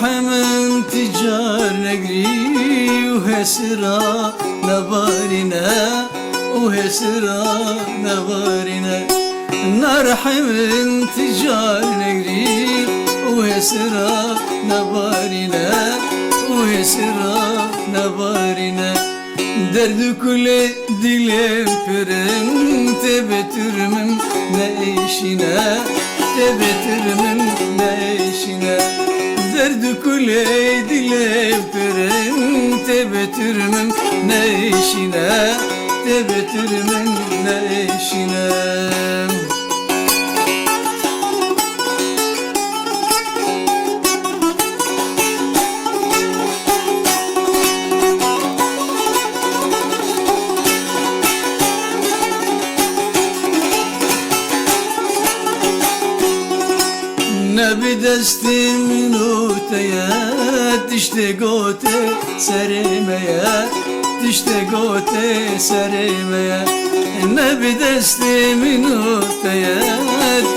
من تجار نقري وهسرا نبارنا وهسرا نبارنا نرح من تجار نقري وهسرا نبارنا وهسرا نبارنا درد كل dilim pürüm tebetürmüm ne işine tebetürmüm ne işine derdi kule dilim pürüm tebetürmüm ne işine tebetürmüm ne işine. Ne bir destimin öteye Dişte gote serimeye Dişte gote serimeye Ne bir destimin öteye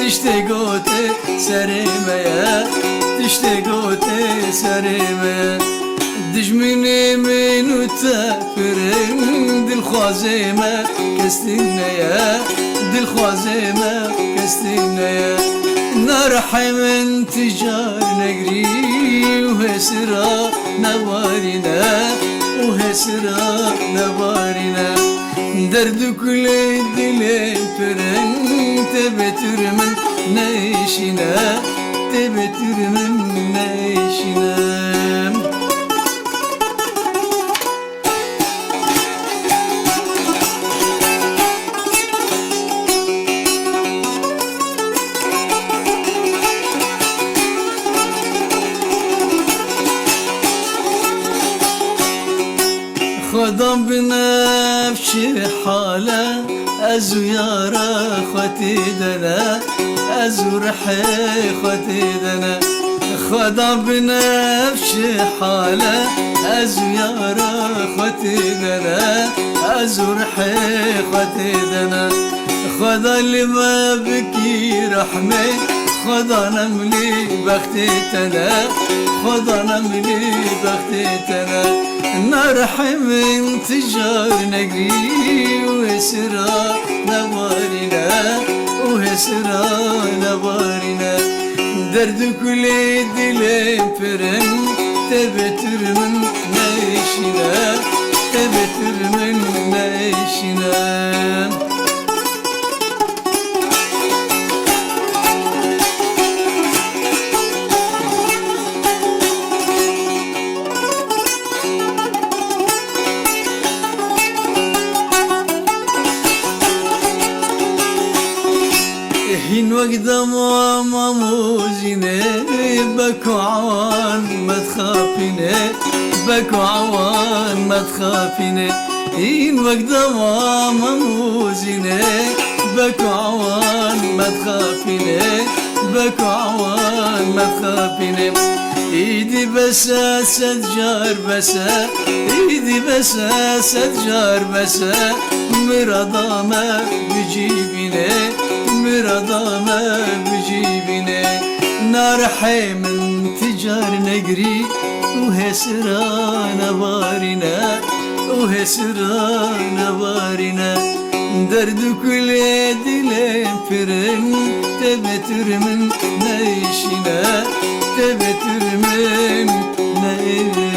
Dişte gote serimeye Dişte gote serimeye Dijminimin ötefirim Dilxwazime kestin neye Dilxwazime kestin neye نرحم انتجار نقري وهسرا نوارنا وهسرا نوارنا درد كل دلين فرن تبتر من نيشنا تبتر من نيشنا. خدام بنفسي حالة أزو يارا خوتي دنا أزو رحي خوتي دنا خدام بنفسي حالة أزو يارا خوتي دنا أزو رحي خوتي دنا خدا اللي ما بكي رحمي خدا نملي بختي تنا خدا نملي بختي تنا نرحم انتجار نقري وهسرا نبارنا وهسرا نبارنا درد كل دلين فرن تبتر من نيشنا تبتر من نيشنا. حين وقت ماما موزينة بكو عوان ما تخافيني بكو عوان ما تخافيني حين وقت ماما موزينة بكو عوان ما تخافيني بكو عوان ما تخافيني ايدي بس سجار بس ايدي بس سجار بس مرضامة بجيبيني مرضامة بجيبيني نرحي من تجار نقري وهسرا نبارنا وهسرا نبارنا درد كل دلين فرن تبتر من نيشنا تبتر من نيشنا.